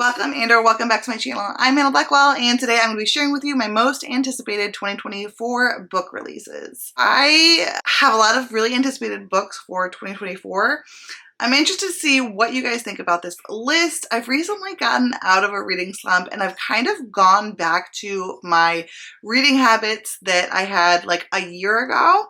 Welcome and/or welcome back to my channel. I'm Anna Blackwell, and today I'm going to be sharing with you my most anticipated 2024 book releases. I have a lot of really anticipated books for 2024. I'm interested to see what you guys think about this list. I've recently gotten out of a reading slump and I've kind of gone back to my reading habits that I had like a year ago.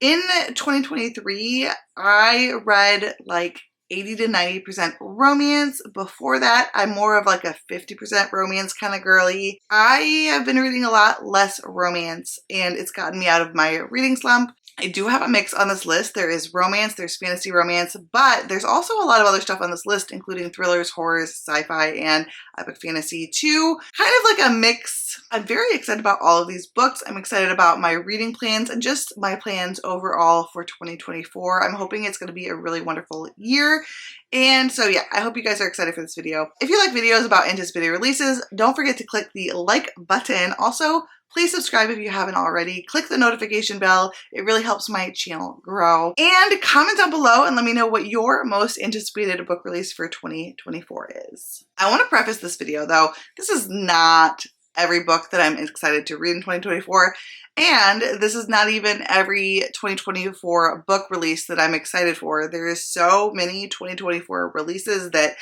In 2023, I read like 80 to 90% romance. Before that, I'm more of like a 50% romance kind of girly. I have been reading a lot less romance and it's gotten me out of my reading slump. I do have a mix on this list. There is romance, there's fantasy romance, but there's also a lot of other stuff on this list, including thrillers, horrors, sci-fi, and epic fantasy too. Kind of like a mix. I'm very excited about all of these books. I'm excited about my reading plans and just my plans overall for 2024. I'm hoping it's going to be a really wonderful year. And so yeah, I hope you guys are excited for this video. If you like videos about anticipated releases, don't forget to click the like button. Also, please subscribe if you haven't already. Click the notification bell. It really helps my channel grow. And comment down below and let me know what your most anticipated book release for 2024 is. I want to preface this video though, this is not every book that I'm excited to read in 2024. And this is not even every 2024 book release that I'm excited for. There is so many 2024 releases that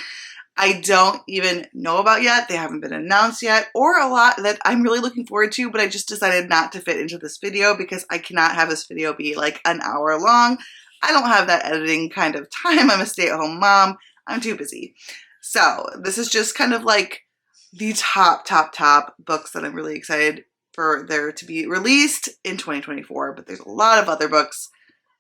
I don't even know about yet. They haven't been announced yet, or a lot that I'm really looking forward to, but I just decided not to fit into this video because I cannot have this video be like an hour long. I don't have that editing kind of time. I'm a stay-at-home mom. I'm too busy. So this is just kind of like the top books that I'm really excited for there to be released in 2024, but there's a lot of other books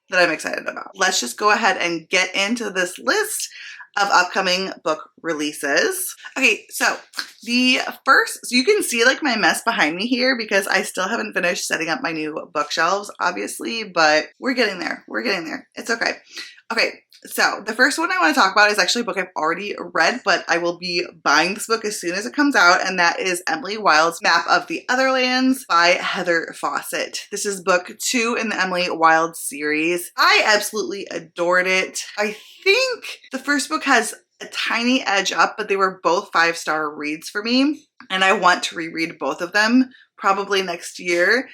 that I'm excited about. Let's just go ahead and get into this list of upcoming book releases. Okay, so the first, so you can see like my mess behind me here because I still haven't finished setting up my new bookshelves, obviously, but we're getting there. We're getting there. It's okay. Okay, so the first one I want to talk about is actually a book I've already read, but I will be buying this book as soon as it comes out, and that is Emily Wilde's Map of the Otherlands by Heather Fawcett. This is book 2 in the Emily Wilde series. I absolutely adored it. I think the first book has a tiny edge up, but they were both 5-star reads for me, and I want to reread both of them probably next year.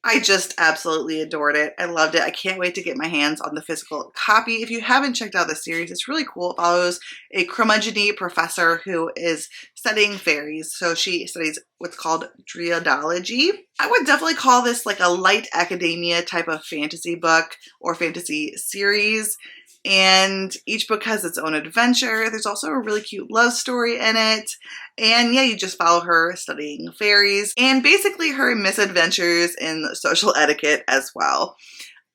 I just absolutely adored it. I loved it. I can't wait to get my hands on the physical copy. If you haven't checked out the series, it's really cool. It follows a curmudgeon professor who is studying fairies. So she studies what's called Dreidology. I would definitely call this like a light academia type of fantasy book or fantasy series. And each book has its own adventure. There's also a really cute love story in it. And yeah, you just follow her studying fairies and basically her misadventures in social etiquette as well.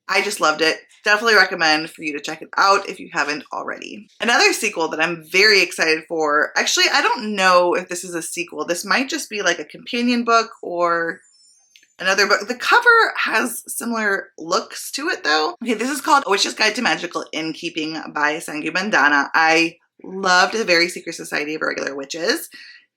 I just loved it. Definitely recommend for you to check it out if you haven't already. Another sequel that I'm very excited for, actually, I don't know if this is a sequel. This might just be like a companion book or another book. The cover has similar looks to it though. Okay, this is called A Witch's Guide to Magical Innkeeping by Sangu Bandana. I loved The Very Secret Society of Regular Witches.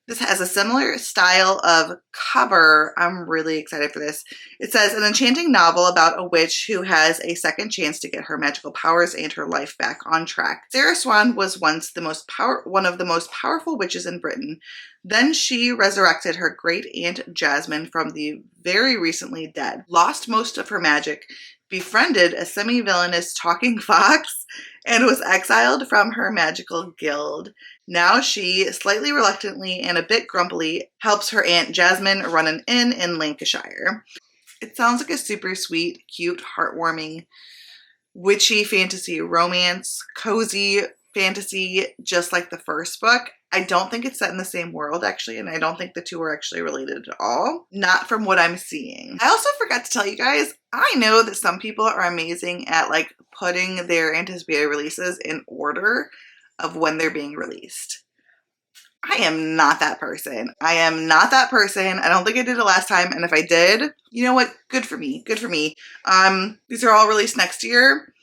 This has a similar style of cover. I'm really excited for this. It says, an enchanting novel about a witch who has a second chance to get her magical powers and her life back on track. Sarah Swan was once one of the most powerful witches in Britain. Then she resurrected her great aunt Jasmine from the very recently dead, lost most of her magic, befriended a semi-villainous talking fox, and was exiled from her magical guild. Now she, slightly reluctantly and a bit grumpily, helps her Aunt Jasmine run an inn in Lancashire. It sounds like a super sweet, cute, heartwarming, witchy fantasy romance, cozy fantasy, just like the first book. I don't think it's set in the same world actually, and I don't think the two are actually related at all. Not from what I'm seeing. I also forgot to tell you guys, I know that some people are amazing at like putting their anticipated releases in order of when they're being released. I am not that person. I am not that person. I don't think I did it last time, and if I did, you know what? Good for me. Good for me. These are all released next year.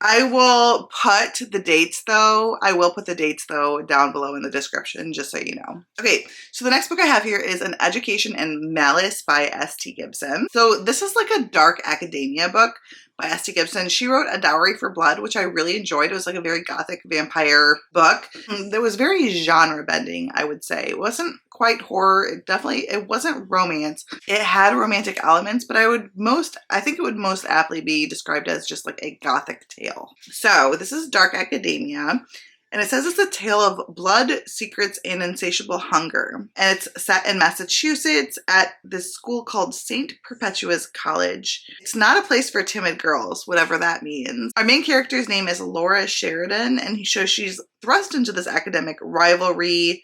I will put the dates though. I will put the dates though down below in the description, just so you know. Okay, so the next book I have here is An Education in Malice by S.T. Gibson. So this is like a dark academia book, by S.T. Gibson. She wrote A Dowry for Blood, which I really enjoyed. It was like a very gothic vampire book that was very genre bending, I would say. It wasn't quite horror. It wasn't romance. It had romantic elements, but I think it would most aptly be described as just like a gothic tale. So this is Dark Academia. And it says it's a tale of blood, secrets, and insatiable hunger. And it's set in Massachusetts at this school called St. Perpetua's College. It's not a place for timid girls, whatever that means. Our main character's name is Laura Sheridan, and she's thrust into this academic rivalry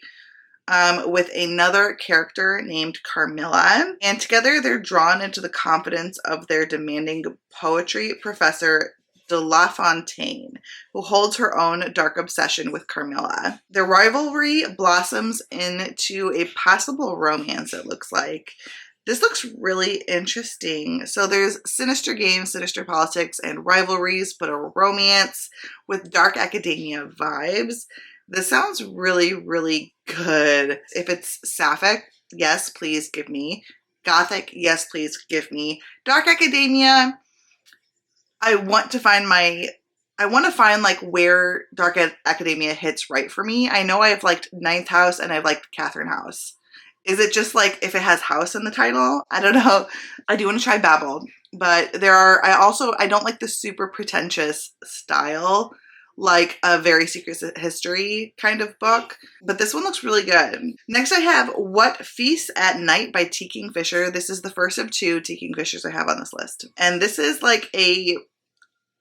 with another character named Carmilla. And together they're drawn into the confidence of their demanding poetry professor, de La Fontaine, who holds her own dark obsession with Carmilla. Their rivalry blossoms into a possible romance, it looks like. This looks really interesting. So there's sinister games, sinister politics, and rivalries, but a romance with dark academia vibes. This sounds really, really good. If it's sapphic, yes, please give me. Gothic, yes, please give me. Dark academia, I want to find like where Dark Academia hits right for me. I know I've liked Ninth House and I've liked Catherine House. Is it just like if it has house in the title? I don't know. I do want to try Babel, but I don't like the super pretentious style, like a Very Secret History kind of book, but this one looks really good. Next I have What Feasts at Night by T. Kingfisher. This is the first of 2 T. Kingfishers I have on this list. And this is like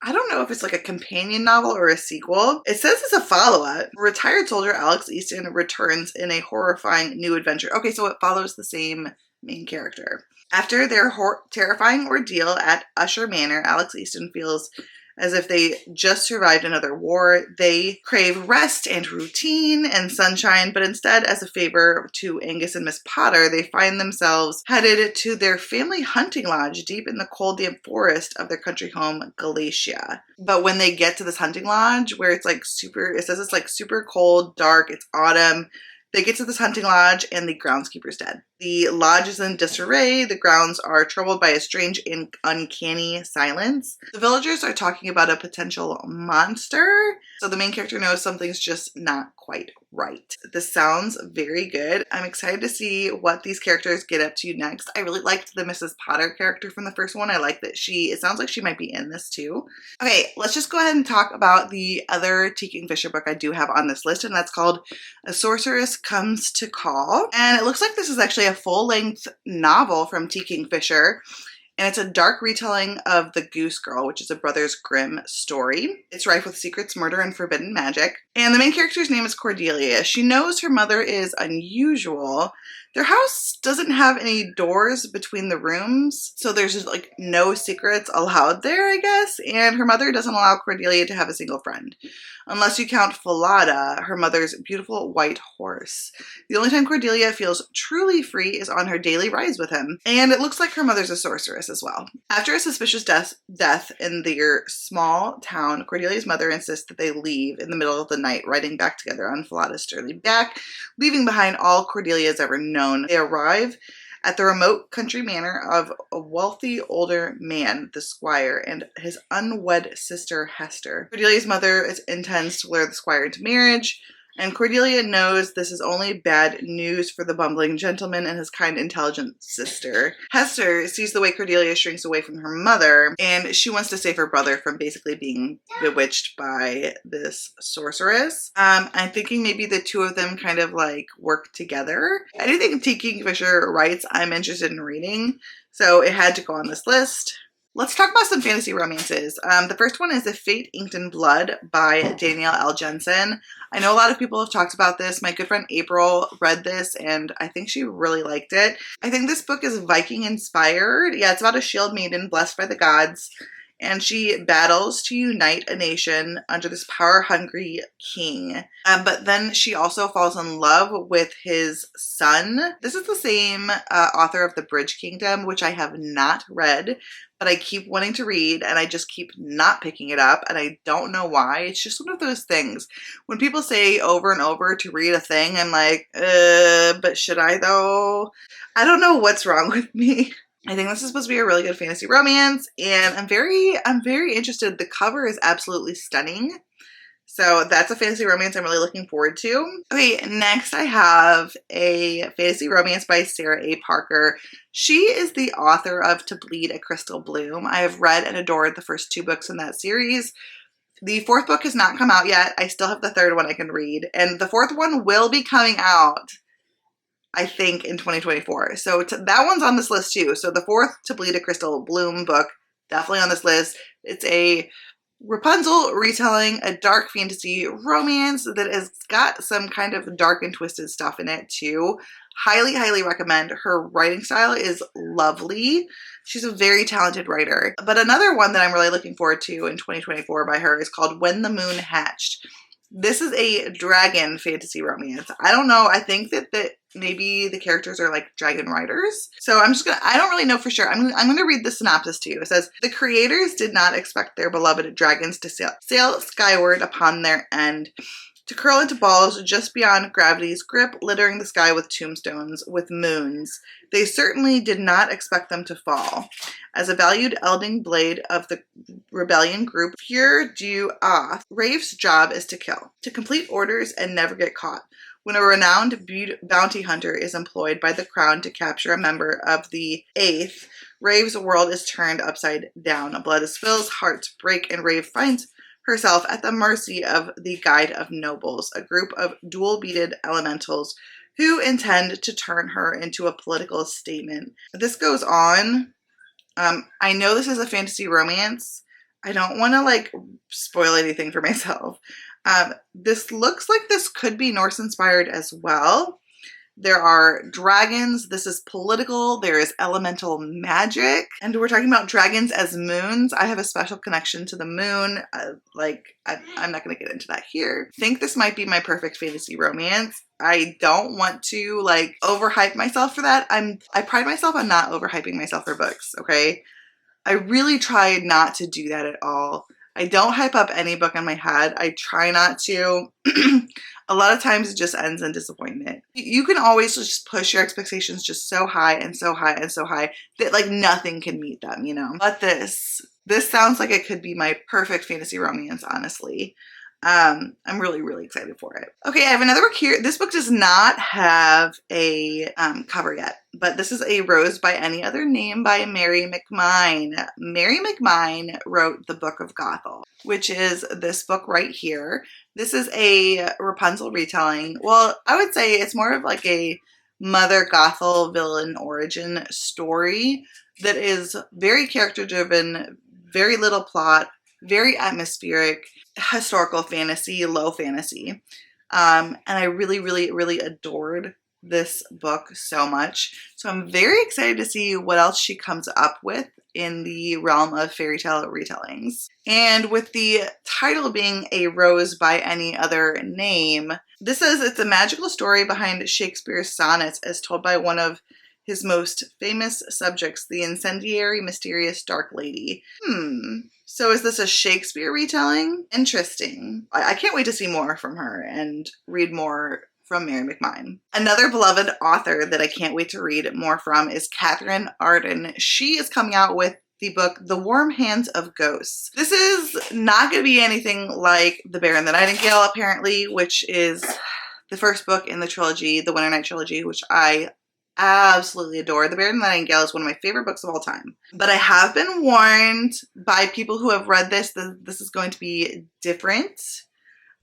I don't know if it's like a companion novel or a sequel. It says it's a follow-up. Retired soldier Alex Easton returns in a horrifying new adventure. Okay, so it follows the same main character. After their terrifying ordeal at Usher Manor, Alex Easton feels as if they just survived another war. They crave rest and routine and sunshine, but instead, as a favor to Angus and Miss Potter, they find themselves headed to their family hunting lodge deep in the cold, damp forest of their country home, Galatia. But when they get to this hunting lodge, where it's like it says it's like super cold, dark, it's autumn, they get to this hunting lodge and the groundskeeper's dead. The lodge is in disarray. The grounds are troubled by a strange and uncanny silence. The villagers are talking about a potential monster. So the main character knows something's just not quite right. This sounds very good. I'm excited to see what these characters get up to next. I really liked the Mrs. Potter character from the first one. I like that it sounds like she might be in this too. Okay, let's just go ahead and talk about the other T. Kingfisher book I do have on this list, and that's called A Sorceress Comes to Call. And it looks like this is actually a full-length novel from T. Kingfisher. And it's a dark retelling of The Goose Girl, which is a Brothers Grimm story. It's rife with secrets, murder, and forbidden magic. And the main character's name is Cordelia. She knows her mother is unusual. Their house doesn't have any doors between the rooms, so there's just like no secrets allowed there, I guess. And her mother doesn't allow Cordelia to have a single friend, unless you count Falada, her mother's beautiful white horse. The only time Cordelia feels truly free is on her daily rides with him. And it looks like her mother's a sorceress as well. After a suspicious death in their small town, Cordelia's mother insists that they leave in the middle of the night, riding back together on Falada's sturdy back, leaving behind all Cordelia's ever known. They arrive at the remote country manor of a wealthy older man, the squire, and his unwed sister, Hester. Cordelia's mother intends to lure the squire into marriage, and Cordelia knows this is only bad news for the bumbling gentleman and his kind, intelligent sister. Hester sees the way Cordelia shrinks away from her mother, and she wants to save her brother from basically being bewitched by this sorceress. I'm thinking maybe the two of them kind of like work together. Anything T. Kingfisher writes, I'm interested in reading, so it had to go on this list. Let's talk about some fantasy romances. The first one is A Fate Inked in Blood by Danielle L. Jensen. I know a lot of people have talked about this. My good friend April read this and I think she really liked it. I think this book is Viking inspired. Yeah, it's about a shield maiden blessed by the gods, and she battles to unite a nation under this power-hungry king. But then she also falls in love with his son. This is the same author of The Bridge Kingdom, which I have not read, but I keep wanting to read, and I just keep not picking it up, and I don't know why. It's just one of those things. When people say over and over to read a thing, I'm like, but should I though? I don't know what's wrong with me. I think this is supposed to be a really good fantasy romance, and I'm very interested. The cover is absolutely stunning. So that's a fantasy romance I'm really looking forward to. Okay, next I have a fantasy romance by Sarah A. Parker. She is the author of To Bleed a Crystal Bloom. I have read and adored the first 2 books in that series. The 4th book has not come out yet. I still have the 3rd one I can read. And the 4th one will be coming out, I think, in 2024. So that one's on this list too. So the 4th To Bleed a Crystal Bloom book, definitely on this list. It's a Rapunzel retelling, a dark fantasy romance that has got some kind of dark and twisted stuff in it too. Highly, highly recommend. Her writing style is lovely. She's a very talented writer. But another one that I'm really looking forward to in 2024 by her is called When the Moon Hatched. This is a dragon fantasy romance. I don't know. I think that maybe the characters are like dragon riders. So I don't really know for sure. I'm gonna read the synopsis to you. It says, the creators did not expect their beloved dragons to sail skyward upon their end, to curl into balls just beyond gravity's grip, littering the sky with tombstones, with moons. They certainly did not expect them to fall. As a valued elding blade of the rebellion group Pure du Oth, Rafe's job is to kill, to complete orders and never get caught. When a renowned bounty hunter is employed by the crown to capture a member of the Eighth, Rafe's world is turned upside down. Blood spills, hearts break, and Rafe finds herself at the mercy of the Guide of Nobles, a group of dual-beaded elementals who intend to turn her into a political statement. This goes on. I know this is a fantasy romance. I don't want to like spoil anything for myself. This looks like this could be Norse inspired as well. There are dragons. This is political. There is elemental magic. And we're talking about dragons as moons. I have a special connection to the moon. I'm not going to get into that here. I think this might be my perfect fantasy romance. I don't want to like overhype myself for that. I pride myself on not overhyping myself for books, okay? I really try not to do that at all. I don't hype up any book in my head. I try not to. A lot of times it just ends in disappointment. You can always just push your expectations just so high and so high and so high that like nothing can meet them, you know? But this sounds like it could be my perfect fantasy romance, honestly. I'm really, really excited for it. Okay, I have another book here. This book does not have a cover yet, but this is A Rose by Any Other Name by Mary McMine. Mary McMine wrote The Book of Gothel, which is this book right here. This is a Rapunzel retelling. Well, I would say it's more of like a Mother Gothel villain origin story that is very character driven, very little plot, very atmospheric, historical fantasy, low fantasy. And I really, really, really adored this book so much. So I'm very excited to see what else she comes up with in the realm of fairy tale retellings. And with the title being A Rose by Any Other Name, this says it's a magical story behind Shakespeare's sonnets as told by one of his most famous subjects, the incendiary, mysterious Dark Lady. So is this a Shakespeare retelling? Interesting. I can't wait to see more from her and read more from Mary McMine. Another beloved author that I can't wait to read more from is Catherine Arden. She is coming out with the book The Warm Hands of Ghosts. This is not going to be anything like The Bear and the Nightingale, apparently, which is the first book in the trilogy, the Winter Night trilogy, which I absolutely adore. The Bear and the Nightingale is one of my favorite books of all time. But I have been warned by people who have read this that this is going to be different.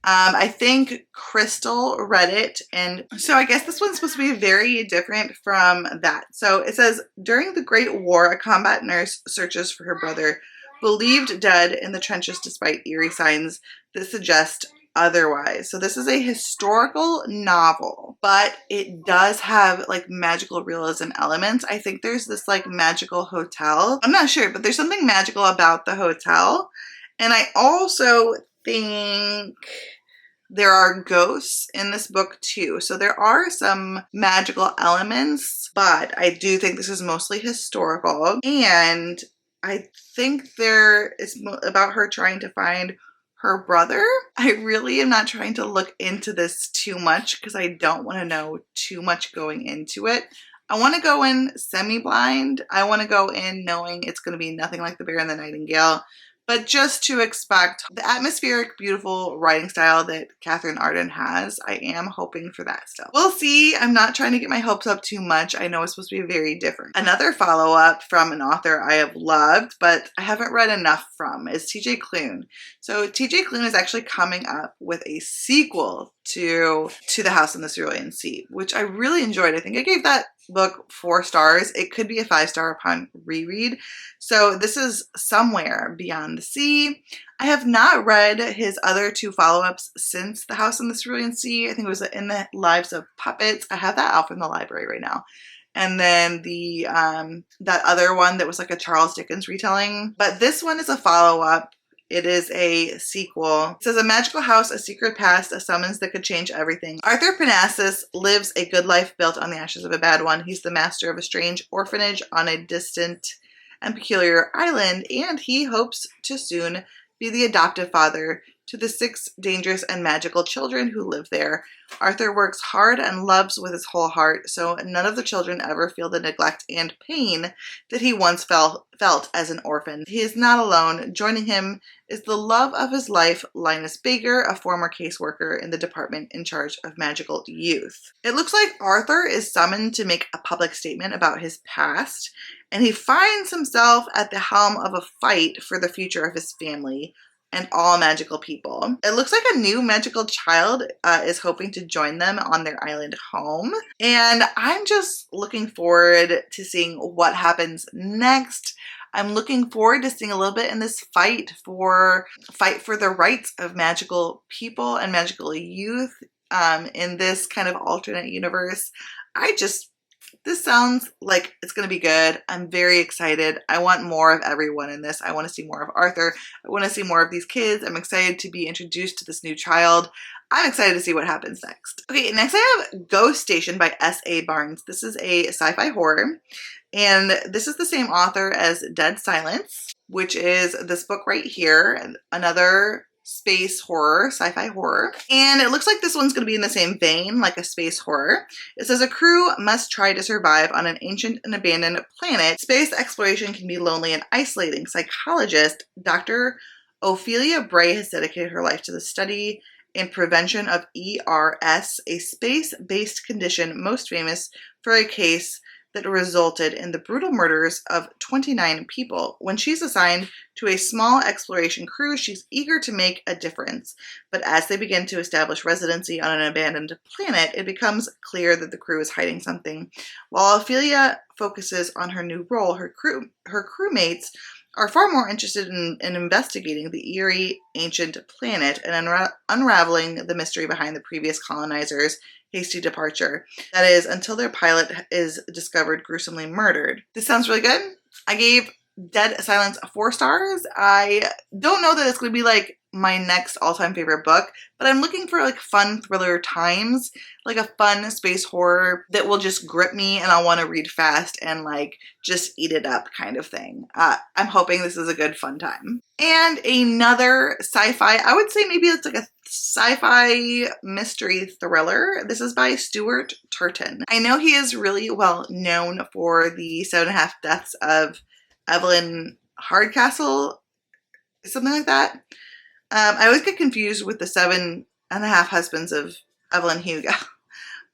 I think Crystal read it, and so I guess this one's supposed to be very different from that. So it says, during the Great War, a combat nurse searches for her brother, believed dead in the trenches despite eerie signs that suggest otherwise. So this is a historical novel, but it does have like magical realism elements. I think there's this like magical hotel. I'm not sure, but there's something magical about the hotel. And I also think there are ghosts in this book too. So there are some magical elements, but I do think this is mostly historical. And I think there is about her trying to find her brother. I really am not trying to look into this too much because I don't want to know too much going into it. I want to go in semi-blind. I want to go in knowing it's going to be nothing like The Bear and the Nightingale, but just to expect the atmospheric, beautiful writing style that Catherine Arden has. I am hoping for that still. We'll see. I'm not trying to get my hopes up too much. I know it's supposed to be very different. Another follow-up from an author I have loved, but I haven't read enough from, is TJ Klune. So TJ Klune is actually coming up with a sequel to The House in the Cerulean Sea, which I really enjoyed. I think I gave that book 4 stars. It could be a 5-star upon reread. So this is Somewhere Beyond the Sea. I have not read his other 2 follow-ups since The House in the Cerulean Sea. I think it was In the Lives of Puppets. I have that out from the library right now. And then the that other one that was like a Charles Dickens retelling. But this one is a follow-up. It is a sequel. It says, a magical house, a secret past, a summons that could change everything. Arthur Parnassus lives a good life built on the ashes of a bad one. He's the master of a strange orphanage on a distant and peculiar island, and he hopes to soon be the adoptive father to the 6 dangerous and magical children who live there. Arthur works hard and loves with his whole heart, so none of the children ever feel the neglect and pain that he once felt as an orphan. He is not alone. Joining him is the love of his life, Linus Baker, a former caseworker in the department in charge of magical youth. It looks like Arthur is summoned to make a public statement about his past, and he finds himself at the helm of a fight for the future of his family and all magical people. It looks like a new magical child is hoping to join them on their island home. And I'm just looking forward to seeing what happens next. I'm looking forward to seeing a little bit in this fight for the rights of magical people and magical youth in this kind of alternate universe. This sounds like it's going to be good. I'm very excited. I want more of everyone in this. I want to see more of Arthur. I want to see more of these kids. I'm excited to be introduced to this new child. I'm excited to see what happens next. Okay, next I have Ghost Station by S.A. Barnes. This is a sci-fi horror, and this is the same author as Dead Silence, which is this book right here, another space horror, sci-fi horror. And it looks like this one's going to be in the same vein, like a space horror. It says, a crew must try to survive on an ancient and abandoned planet. Space exploration can be lonely and isolating. Psychologist Dr. Ophelia Bray has dedicated her life to the study and prevention of ERS, a space-based condition most famous for a case that resulted in the brutal murders of 29 people. When she's assigned to a small exploration crew, she's eager to make a difference. But as they begin to establish residency on an abandoned planet, it becomes clear that the crew is hiding something. While Ophelia focuses on her new role, her crewmates are far more interested in investigating the eerie ancient planet and unraveling the mystery behind the previous colonizers' hasty departure. That is, until their pilot is discovered gruesomely murdered. This sounds really good. I gave Dead Silence 4 stars. I don't know that it's going to be like my next all-time favorite book, but I'm looking for like fun thriller times, like a fun space horror that will just grip me and I'll want to read fast and like just eat it up kind of thing. I'm hoping this is a good fun time. And another sci-fi, I would say maybe it's like a sci-fi mystery thriller. This is by Stuart Turton. I know he is really well known for the 7.5 Deaths of Evelyn Hardcastle, something like that. I always get confused with the 7.5 Husbands of Evelyn Hugo.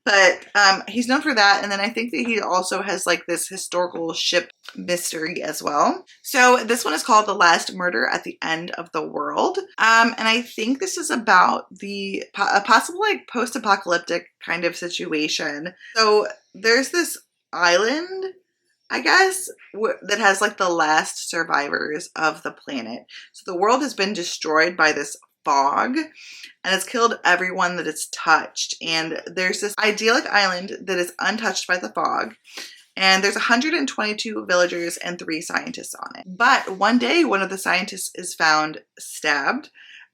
But he's known for that. And then I think that he also has like this historical ship mystery as well. So this one is called The Last Murder at the End of the World. And I think this is about a possible like post-apocalyptic kind of situation. So there's this island, I guess, that has like the last survivors of the planet. So the world has been destroyed by this fog and it's killed everyone that it's touched. And there's this idyllic island that is untouched by the fog. And there's 122 villagers and 3 scientists on it. But one day, one of the scientists is found stabbed.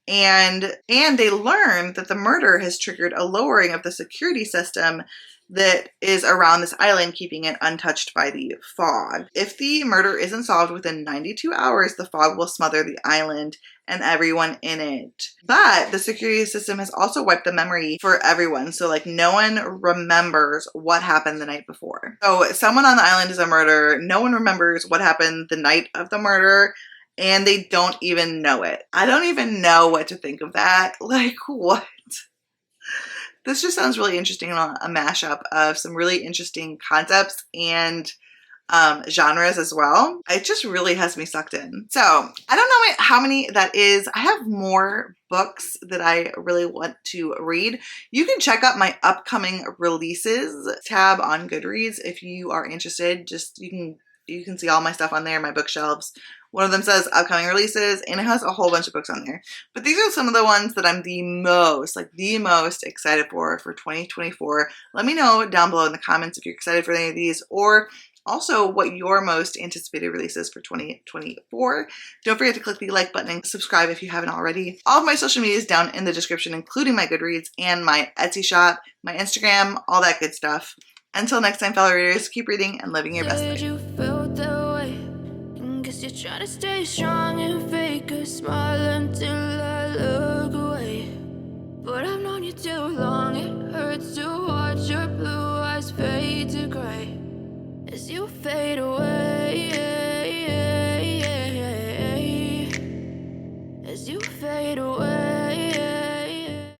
And they learn that the murder has triggered a lowering of the security system that is around this island, keeping it untouched by the fog. If the murder isn't solved within 92 hours, the fog will smother the island and everyone in it. But the security system has also wiped the memory for everyone. So like no one remembers what happened the night before. So someone on the island is a murderer. No one remembers what happened the night of the murder. And they don't even know it. I don't even know what to think of that. Like, what? This just sounds really interesting, a mashup of some really interesting concepts and genres as well. It just really has me sucked in. So I don't know how many that is. I have more books that I really want to read. You can check out my upcoming releases tab on Goodreads if you are interested. Just you can see all my stuff on there, my bookshelves. One of them says upcoming releases, and it has a whole bunch of books on there. But these are some of the ones that I'm the most excited for 2024. Let me know down below in the comments if you're excited for any of these, or also what your most anticipated releases for 2024. Don't forget to click the like button and subscribe if you haven't already. All of my social media is down in the description, including my Goodreads and my Etsy shop, my Instagram, all that good stuff. Until next time, fellow readers, keep reading and living your best life. You're trying to stay strong and fake a smile until I look away. But I've known you too long, it hurts to watch your blue eyes fade to gray as you fade away, as you fade away.